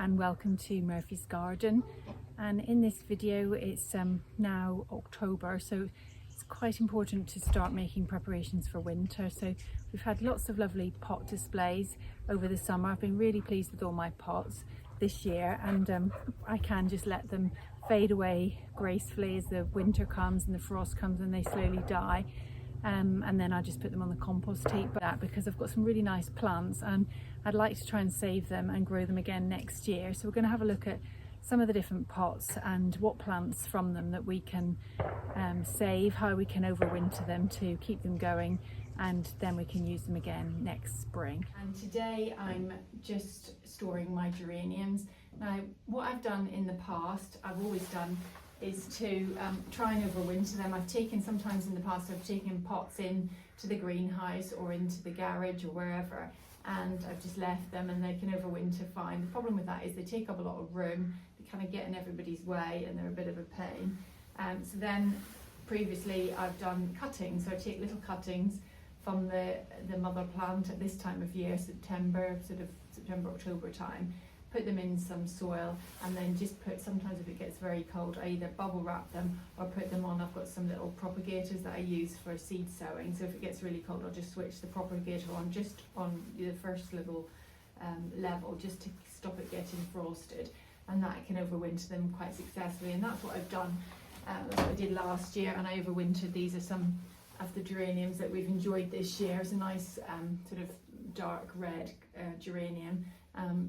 and welcome to Murphy's Garden. And in this video it's now October, so it's quite important to start making preparations for winter. So we've had lots of lovely pot displays over the summer. I've been really pleased with all my pots this year, and I can just let them fade away gracefully as the winter comes and the frost comes and they slowly die. And then I just put them on the compost heap, because I've got some really nice plants and I'd like to try and save them and grow them again next year. So we're going to have a look at some of the different pots and what plants from them that we can save, how we can overwinter them to keep them going, and then we can use them again next spring. And today I'm just storing my geraniums. Now what I've done in the past, I've always done, is to try and overwinter them. Sometimes in the past I've taken pots in to the greenhouse or into the garage or wherever, and I've just left them and they can overwinter fine. The problem with that is they take up a lot of room, they kind of get in everybody's way and they're a bit of a pain. So then previously I've done cuttings, so I take little cuttings from the mother plant at this time of year, September, October time, put them in some soil, and then just put, sometimes if it gets very cold, I either bubble wrap them or put them on. I've got some little propagators that I use for seed sowing, so if it gets really cold I'll just switch the propagator on just on the first little level, just to stop it getting frosted, and that can overwinter them quite successfully. And that's what I've done. That's what I did last year, and I overwintered. These are some of the geraniums that we've enjoyed this year. It's a nice sort of dark red geranium.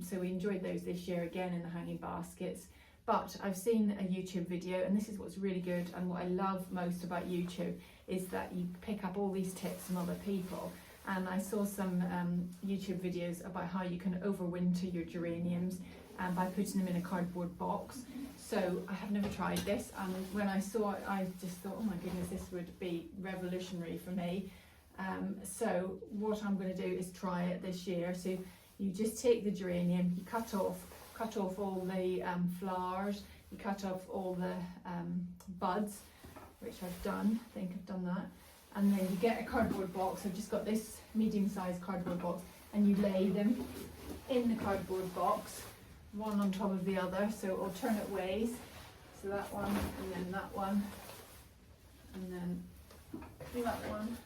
So we enjoyed those this year again in the hanging baskets. But I've seen a YouTube video, and this is what's really good, and what I love most about YouTube is that you pick up all these tips from other people. And I saw some YouTube videos about how you can overwinter your geraniums by putting them in a cardboard box. So I have never tried this, and when I saw it I just thought, oh my goodness, this would be revolutionary for me. So what I'm going to do is try it this year. So you just take the geranium, you cut off all the flowers, you cut off all the buds, which I've done. I think I've done that. And then you get a cardboard box. I've just got this medium-sized cardboard box, and you lay them in the cardboard box, one on top of the other, so alternate ways. So that one, and then that one, and then that one.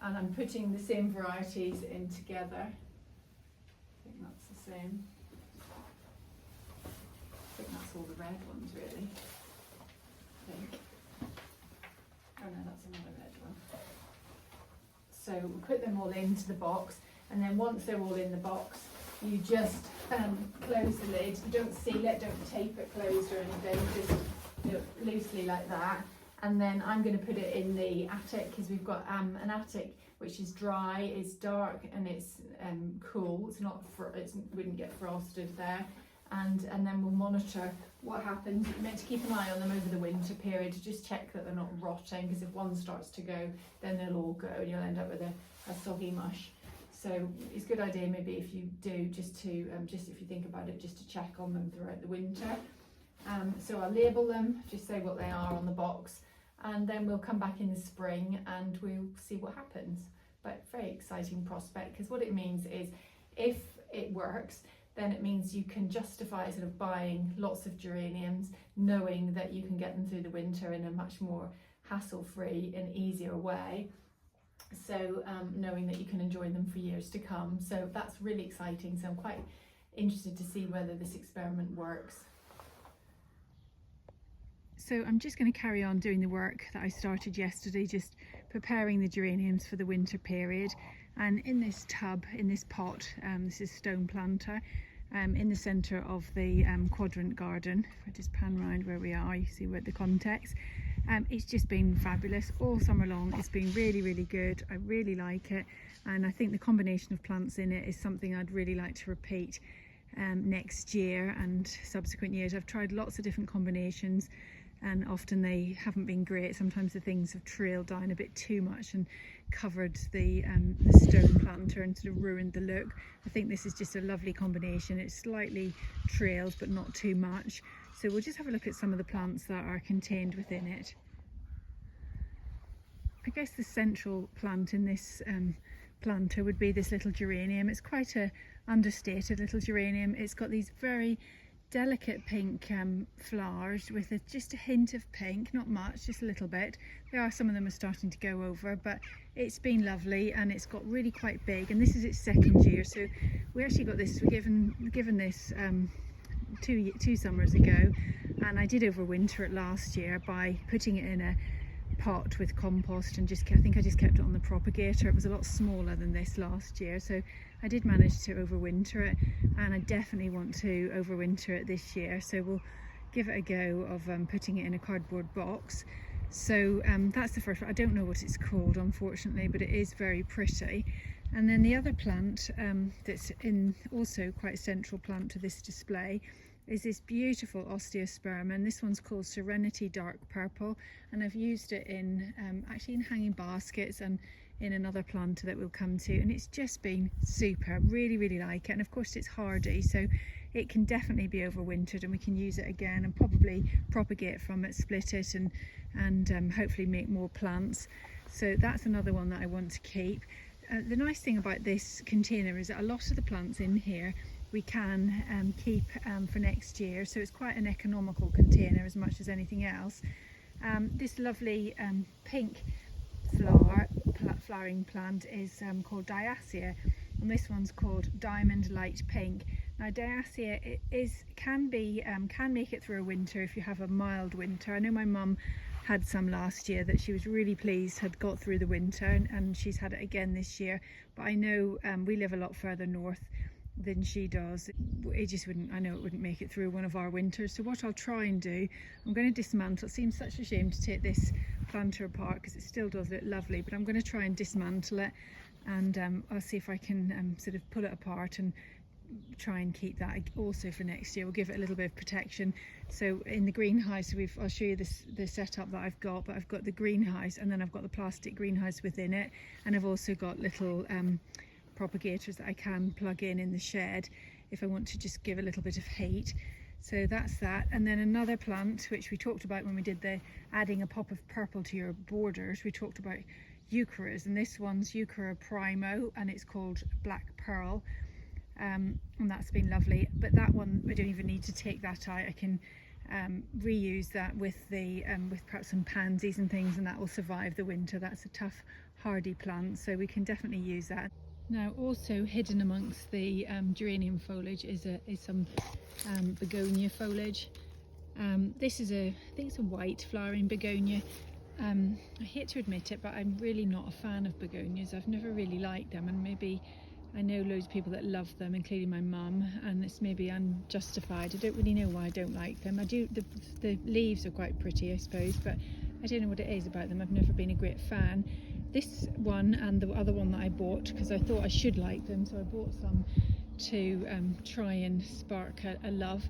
And I'm putting the same varieties in together. I think that's the same. I think that's all the red ones, really. I think. Oh no, that's another red one. So we'll put them all into the box, and then once they're all in the box, you just close the lid. You don't seal it, don't tape it closed or anything, just do it loosely like that. And then I'm going to put it in the attic, because we've got an attic which is dry, it's dark, and it's cool. It's not, it wouldn't get frosted there. And then we'll monitor what happens. You're meant to keep an eye on them over the winter period to just check that they're not rotting, because if one starts to go, then they'll all go and you'll end up with a soggy mush. So it's a good idea maybe if you do, just if you think about it, just to check on them throughout the winter. So I'll label them, just say what they are on the box, and then we'll come back in the spring and we'll see what happens. But very exciting prospect, because what it means is, if it works, then it means you can justify sort of buying lots of geraniums, knowing that you can get them through the winter in a much more hassle-free and easier way. So knowing that you can enjoy them for years to come. So that's really exciting. So I'm quite interested to see whether this experiment works. So I'm just going to carry on doing the work that I started yesterday, just preparing the geraniums for the winter period. And in this tub, in this pot, this is stone planter, in the centre of the quadrant garden. If I just pan round where we are, you see where the context. It's just been fabulous all summer long. It's been really, really good. I really like it, and I think the combination of plants in it is something I'd really like to repeat next year and subsequent years. I've tried lots of different combinations, and often they haven't been great. Sometimes the things have trailed down a bit too much and covered the stone planter and sort of ruined the look. I think this is just a lovely combination. It's slightly trailed but not too much. So we'll just have a look at some of the plants that are contained within it. I guess the central plant in this planter would be this little geranium. It's quite a understated little geranium. It's got these very delicate pink flowers with just a hint of pink, not much, just a little bit. Some of them are starting to go over, but it's been lovely and it's got really quite big, and this is its second year. So we actually got this, we're given this two summers ago, and I did overwinter it last year by putting it in a pot with compost, and I think I just kept it on the propagator. It was a lot smaller than this last year, so I did manage to overwinter it, and I definitely want to overwinter it this year, so we'll give it a go of putting it in a cardboard box. So that's the first one. I don't know what it's called, unfortunately, but it is very pretty. And then the other plant that's also quite a central plant to this display is this beautiful osteosperm, and this one's called Serenity Dark Purple, and I've used it in actually in hanging baskets and in another planter that we'll come to, and it's just been super. Really like it, and of course it's hardy, so it can definitely be overwintered, and we can use it again and probably propagate from it, split it, and hopefully make more plants. So that's another one that I want to keep. The nice thing about this container is that a lot of the plants in here we can keep for next year, so it's quite an economical container as much as anything else. This lovely pink flowering plant is called Diasia, and this one's called Diamond Light Pink. Now Diasia can make it through a winter if you have a mild winter. I know my mum had some last year that she was really pleased had got through the winter, and she's had it again this year, but I know we live a lot further north than she does. It just wouldn't, I know it wouldn't make it through one of our winters. So what I'll try and do, I'm going to dismantle. It seems such a shame to take this planter apart because it still does look lovely, but I'm going to try and dismantle it, and I'll see if I can sort of pull it apart and try and keep that also for next year. We'll give it a little bit of protection. So in the greenhouse, I'll show you the setup that I've got, but I've got the greenhouse, and then I've got the plastic greenhouse within it, and I've also got little propagators that I can plug in the shed if I want to just give a little bit of heat. So that's that. And then another plant which we talked about when we did the adding a pop of purple to your borders, we talked about eucharas, and this one's Euchara primo, and it's called Black Pearl, and that's been lovely. But that one, I don't even need to take that out. I can reuse that with perhaps some pansies and things, and that will survive the winter. That's a tough hardy plant, so we can definitely use that. Now also hidden amongst the geranium foliage is some begonia foliage. This is I think it's a white flowering begonia. I hate to admit it, but I'm really not a fan of begonias. I've never really liked them, and maybe I know loads of people that love them, including my mum, and it's maybe unjustified. I don't really know why I don't like them. I do, the leaves are quite pretty, I suppose, but I don't know what it is about them. I've never been a great fan. This one and the other one that I bought, because I thought I should like them, so I bought some to try and spark a love,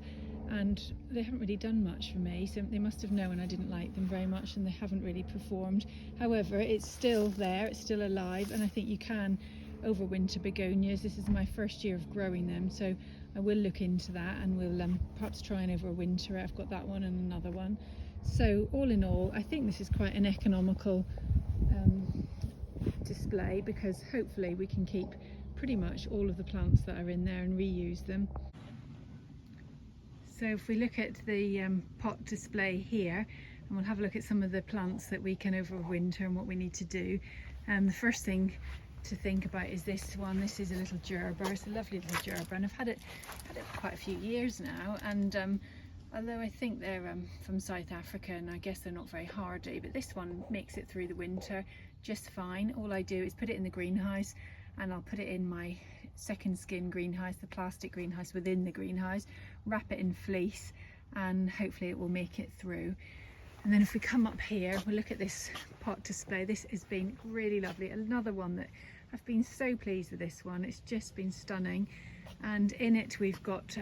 and they haven't really done much for me, so they must have known I didn't like them very much, and they haven't really performed. However, it's still there, it's still alive, and I think you can overwinter begonias. This is my first year of growing them, so I will look into that, and we'll perhaps try and overwinter it. I've got that one and another one. So all in all, I think this is quite an economical display, because hopefully we can keep pretty much all of the plants that are in there and reuse them. So if we look at the pot display here, and we'll have a look at some of the plants that we can overwinter and what we need to do. The first thing to think about is this one. This is a little gerber. It's a lovely little gerber, and I've had it for quite a few years now, and although I think they're from South Africa, and I guess they're not very hardy, but this one makes it through the winter just fine. All I do is put it in the greenhouse, and I'll put it in my second skin greenhouse, the plastic greenhouse within the greenhouse, wrap it in fleece, and hopefully it will make it through. And then if we come up here, we'll look at this pot display. This has been really lovely. Another one that I've been so pleased with. This one, it's just been stunning, and in it we've got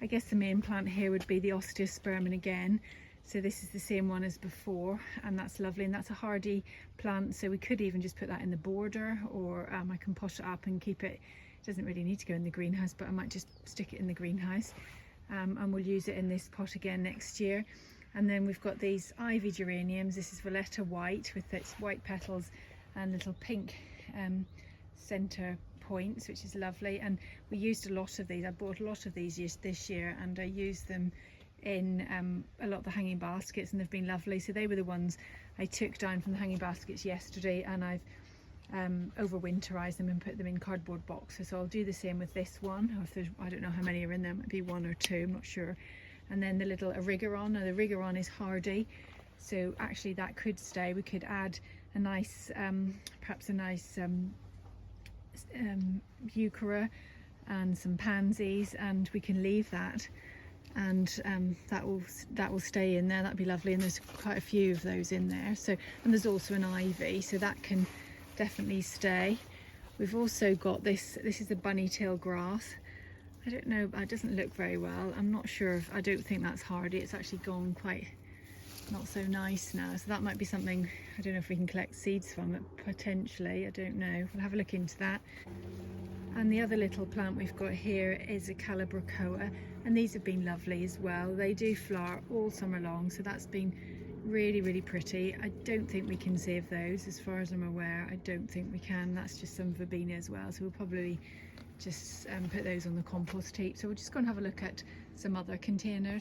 I guess the main plant here would be the osteospermum again. So this is the same one as before, and that's lovely, and that's a hardy plant, so we could even just put that in the border, or I can pot it up and keep it. It doesn't really need to go in the greenhouse, but I might just stick it in the greenhouse, and we'll use it in this pot again next year. And then we've got these ivy geraniums. This is Valletta White with its white petals and little pink centre points, which is lovely. And we used a lot of these. I bought a lot of these this year, and I used them in a lot of the hanging baskets, and they've been lovely. So they were the ones I took down from the hanging baskets yesterday, and I've overwinterized them and put them in cardboard boxes. So I'll do the same with this one. Or if there's, I don't know how many are in there, might be 1 or 2, I'm not sure. And then the little Erigeron. Now the Erigeron is hardy, so actually that could stay. We could add a nice, perhaps a nice euchera and some pansies, and we can leave that, and that will stay in there. That'd be lovely. And there's quite a few of those in there. So, and there's also an ivy, so that can definitely stay. We've also got this is the bunny tail grass. I don't know, it doesn't look very well. I'm not sure if, I don't think that's hardy. It's actually gone quite not so nice now, so that might be something. I don't know if we can collect seeds from it, potentially. I don't know, we'll have a look into that. And the other little plant we've got here is a Calibrachoa, and these have been lovely as well. They do flower all summer long, so that's been really pretty. I don't think we can save those, as far as I'm aware. I don't think we can. That's just some verbena as well, so we'll probably just put those on the compost heap. So we're just going to have a look at some other containers.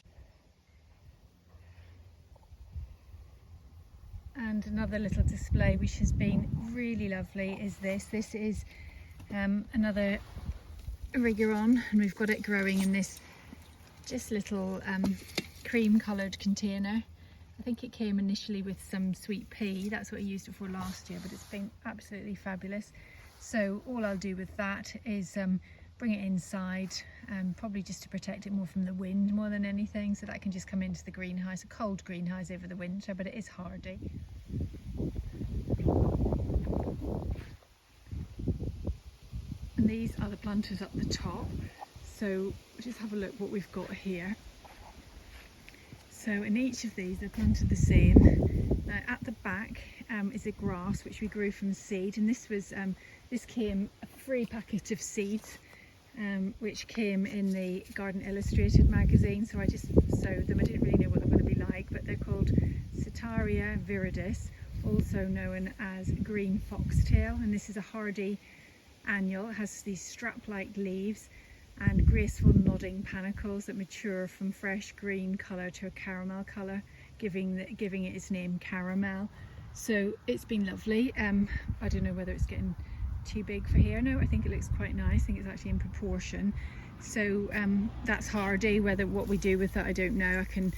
And another little display which has been really lovely is this. This is another Erigeron, and we've got it growing in this just little cream coloured container. I think it came initially with some sweet pea. That's what I used it for last year, but it's been absolutely fabulous. So all I'll do with that is bring it inside, probably just to protect it more from the wind more than anything, so that can just come into the greenhouse, a cold greenhouse over the winter, but it is hardy. And these are the planters up the top. So just have a look what we've got here. So in each of these they're planted the same. Now at the back is a grass which we grew from seed, and this came a free packet of seeds which came in the Garden Illustrated magazine, so I just sowed them. I didn't really know what they're going to be like, but they're called Setaria viridis, also known as green foxtail, and this is a hardy annual. It has these strap-like leaves and graceful nodding panicles that mature from fresh green colour to a caramel colour, giving it its name Caramel. So it's been lovely. I don't know whether it's getting too big for here. No, I think it looks quite nice. I think it's actually in proportion. So that's hardy. What we do with that, I don't know. I can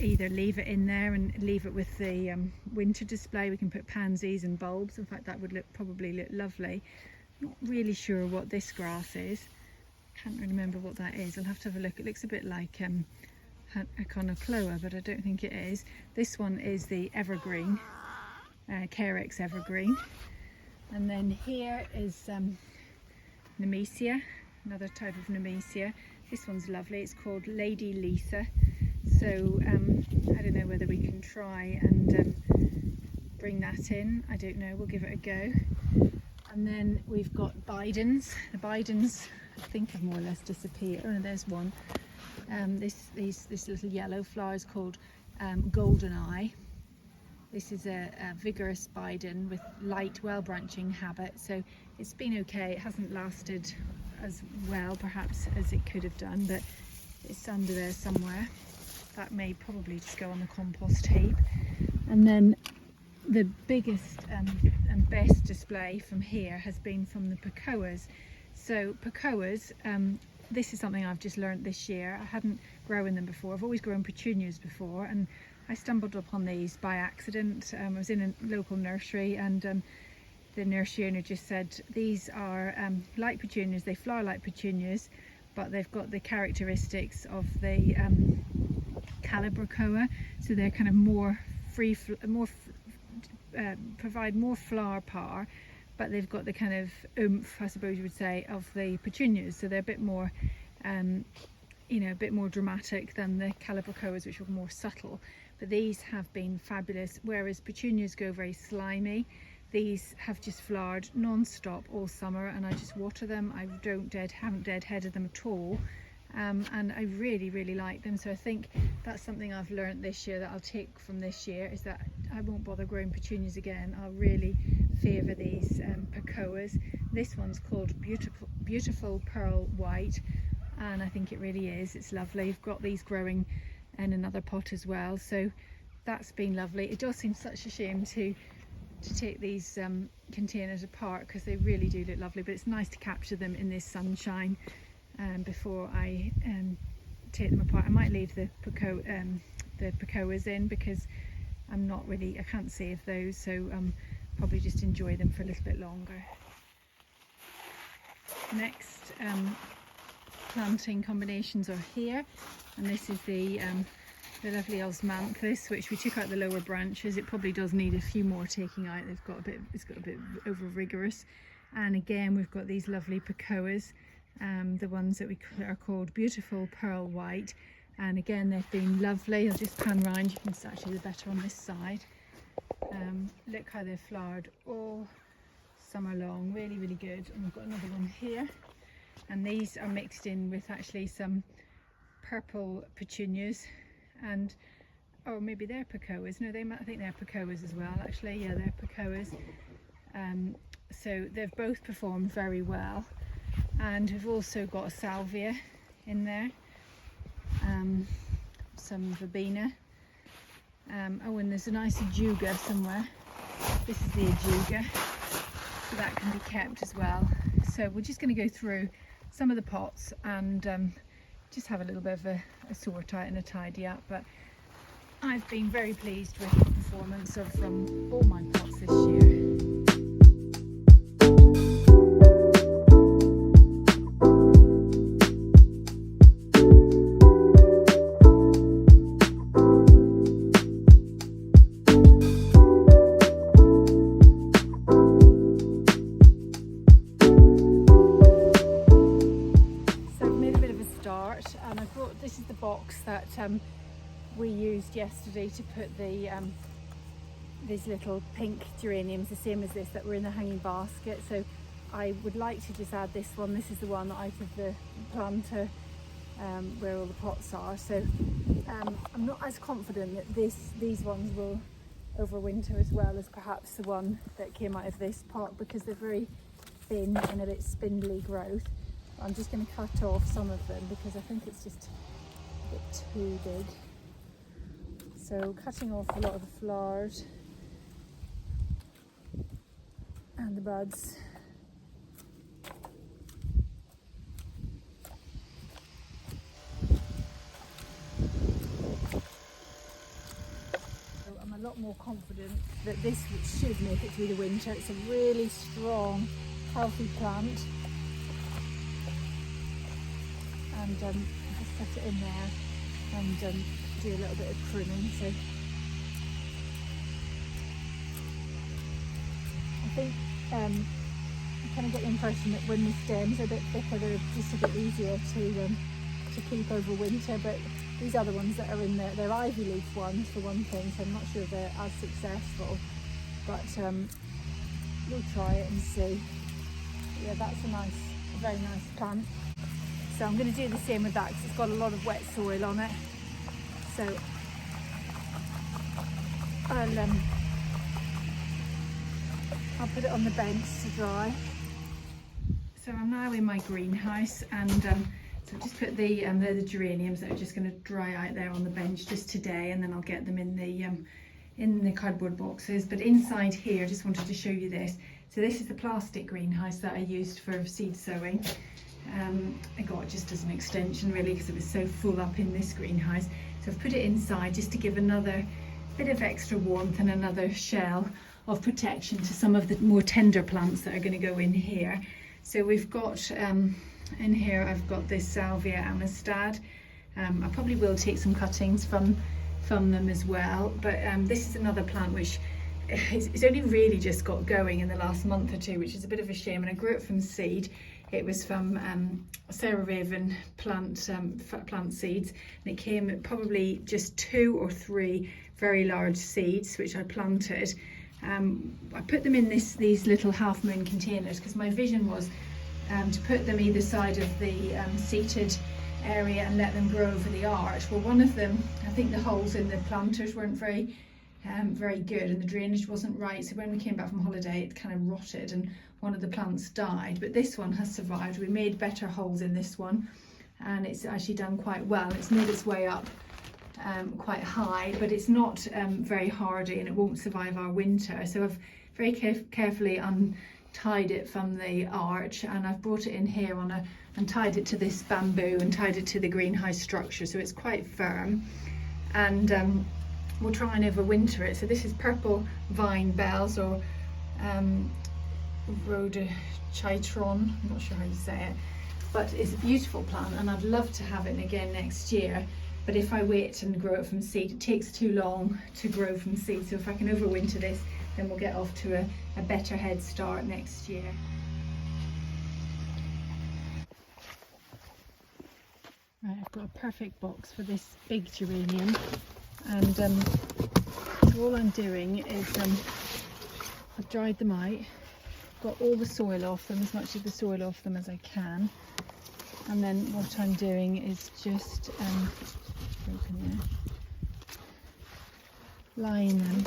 either leave it in there and leave it with the winter display. We can put pansies and bulbs. In fact, that would probably look lovely. Not really sure what this grass is. Can't remember what that is. I'll have to have a look. It looks a bit like a conocloa, but I don't think it is. This one is the evergreen, Carex evergreen. And then here is Nemesia, another type of Nemesia. This one's lovely. It's called Lady Lisa. So I don't know whether we can try and bring that in. I don't know. We'll give it a go. And then we've got Bidens. The Bidens, I think, have more or less disappeared. Oh no, there's one. This little yellow flower is called Golden Eye. This is a vigorous Biden with light, well-branching habit. So it's been okay. It hasn't lasted as well, perhaps, as it could have done, but it's under there somewhere. That may probably just go on the compost heap. And then the biggest and best display from here has been from the Picoas. So Picoas, this is something I've just learned this year. I hadn't grown them before. I've always grown petunias before, and I stumbled upon these by accident. I was in a local nursery, and the nursery owner just said these are like petunias. They flower like petunias, but they've got the characteristics of the Calibrachoa. So they're kind of more free, provide more flower power, but they've got the kind of oomph, I suppose you would say, of the petunias. So they're a bit more, a bit more dramatic than the Calibrachoas, which are more subtle. But these have been fabulous, whereas petunias go very slimy. These have just flowered non-stop all summer, and I just water them. I haven't deadheaded them at all, and I really like them. So I think that's something I've learned this year that I'll take from this year, is that I won't bother growing petunias again. I'll really favour these Picoas. This one's called Beautiful Pearl White, and I think it really is. It's lovely. I've got these growing in another pot as well, so that's been lovely. It does seem such a shame to take these containers apart, because they really do look lovely, but it's nice to capture them in this sunshine before I take them apart. I might leave the Picoas in, because I can't save those, so probably just enjoy them for a little bit longer. Next planting combinations are here, and this is the lovely osmanthus, which we took out the lower branches. It probably does need a few more taking out. It's got a bit over vigorous. And again, we've got these lovely Picoas, the ones that are called Beautiful Pearl White. And again, they've been lovely. I'll just pan round. You can actually do better on this side. Look how they've flowered all summer long. Really good. And we've got another one here. And these are mixed in with actually some purple petunias, and maybe they're Picoas. No, I think they're Picoas as well, actually. Yeah, they're Picoas. So they've both performed very well. And we've also got a salvia in there, some verbena, and there's a nice ajuga somewhere. This is the ajuga, so that can be kept as well. So we're just going to go through some of the pots and just have a little bit of a sort out and a tidy up. But I've been very pleased with the performance of all my pots this year. And I brought, this is the box that we used yesterday to put these little pink geraniums, the same as this, that were in the hanging basket. So I would like to just add this one. This is the one out of the planter where all the pots are. So I'm not as confident that these ones will overwinter as well as perhaps the one that came out of this pot, because they're very thin and a bit spindly growth. I'm just going to cut off some of them because I think it's just a bit too big. So cutting off a lot of the flowers and the buds. So I'm a lot more confident that this should make it through the winter. It's a really strong, healthy plant. And just put it in there and do a little bit of pruning. So I think you kind of get the impression that when the stems are a bit thicker, they're just a bit easier to keep over winter. But these other ones that are in there, they're ivy leaf ones for one thing, so I'm not sure they're as successful. But we'll try it and see. But yeah, that's a very nice plant. So I'm going to do the same with that because it's got a lot of wet soil on it. So I'll put it on the bench to dry. So I'm now in my greenhouse, and so I've just put they're the geraniums that are just going to dry out there on the bench just today, and then I'll get them in the cardboard boxes. But inside here, I just wanted to show you this. So this is the plastic greenhouse that I used for seed sowing. I got it just as an extension really, because it was so full up in this greenhouse. So I've put it inside just to give another bit of extra warmth and another shell of protection to some of the more tender plants that are going to go in here. So we've got in here, I've got this Salvia amistad. I probably will take some cuttings from them as well, but this is another plant which it's only really just got going in the last month or two, which is a bit of a shame, and I grew it from seed. It was from Sarah Raven plant seeds, and it came probably just 2 or 3 very large seeds which I planted. I put them in these little half moon containers because my vision was to put them either side of the seated area and let them grow over the arch. Well, one of them, I think the holes in the planters weren't very good, and the drainage wasn't right, so when we came back from holiday it kind of rotted and one of the plants died, but this one has survived. We made better holes in this one and it's actually done quite well. It's made its way up quite high, but it's not very hardy and it won't survive our winter, so I've very carefully untied it from the arch and I've brought it in here and tied it to this bamboo and tied it to the greenhouse structure, so it's quite firm, and we'll try and overwinter it. So this is purple vine bells, or rhododendron, I'm not sure how you say it, but it's a beautiful plant and I'd love to have it again next year, but if I wait and grow it from seed, it takes too long to grow from seed, so if I can overwinter this, then we'll get off to a better head start next year. Right, I've got a perfect box for this big geranium, and so all I'm doing is I've dried them out, got all the soil off them, as much of the soil off them as I can, and then what I'm doing is just line them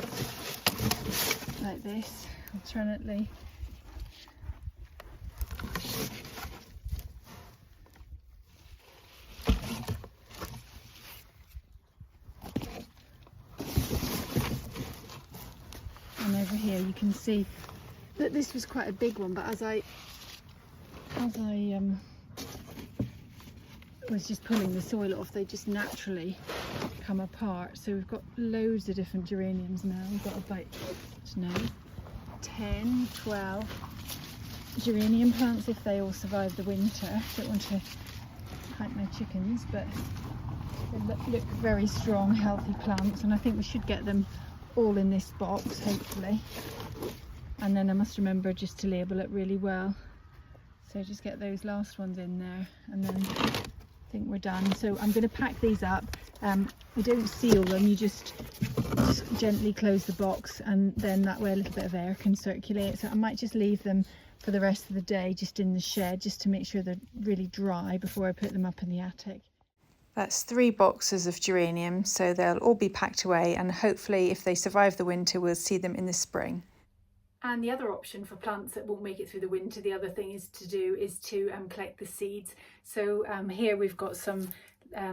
like this alternately. And over here you can see that this was quite a big one, but as I was just pulling the soil off, they just naturally come apart. So we've got loads of different geraniums now. We've got about, I don't know, 10, 12 geranium plants if they all survive the winter. Don't want to hike my chickens, but they look very strong, healthy plants, and I think we should get them all in this box, hopefully. And then I must remember just to label it really well. So just get those last ones in there, and then I think we're done. So I'm going to pack these up. We don't seal them, you just gently close the box, and then that way a little bit of air can circulate. So I might just leave them for the rest of the day just in the shed, just to make sure they're really dry before I put them up in the attic. That's 3 boxes of geranium, so they'll all be packed away, and hopefully if they survive the winter we'll see them in the spring. And the other option for plants that won't make it through the winter, the other thing is to collect the seeds. So here we've got some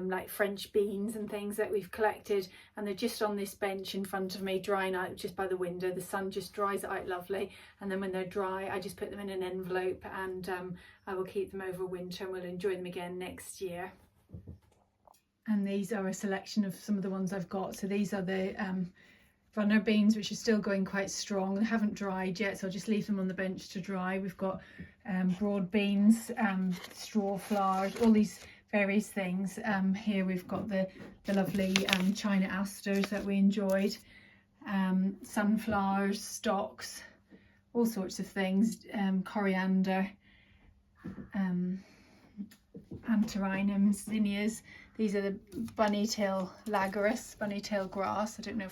like French beans and things that we've collected, and they're just on this bench in front of me drying out just by the window. The sun just dries it out lovely, and then when they're dry I just put them in an envelope, and I will keep them over winter and we'll enjoy them again next year. And these are a selection of some of the ones I've got. So these are the runner beans, which are still going quite strong. They haven't dried yet, so I'll just leave them on the bench to dry. We've got broad beans, straw flowers, all these various things. Here we've got the lovely China asters that we enjoyed, sunflowers, stocks, all sorts of things, coriander, antirrhinum, zinnias. These are the bunnytail lagarus, bunnytail grass. I don't know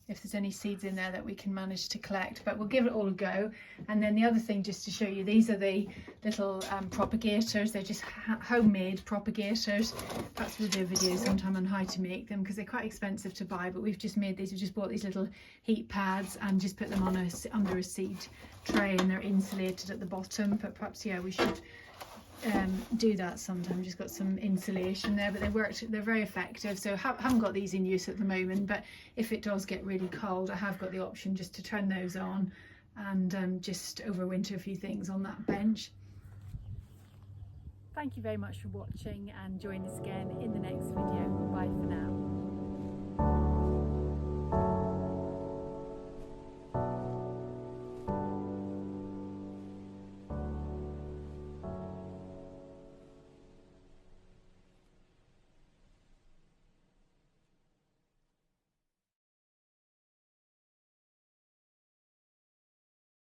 if there's any seeds in there that we can manage to collect, but we'll give it all a go. And then the other thing, just to show you, these are the little propagators. They're just homemade propagators. Perhaps we'll do a video sometime on how to make them, because they're quite expensive to buy, but we've just made these. We've just bought these little heat pads and just put them on under a seed tray, and they're insulated at the bottom. But perhaps, yeah, we should do that sometime. Just got some insulation there, but they're very effective. So haven't got these in use at the moment, but if it does get really cold, I have got the option just to turn those on and just overwinter a few things on that bench. Thank you very much for watching, and join us again in the next video. Bye for now.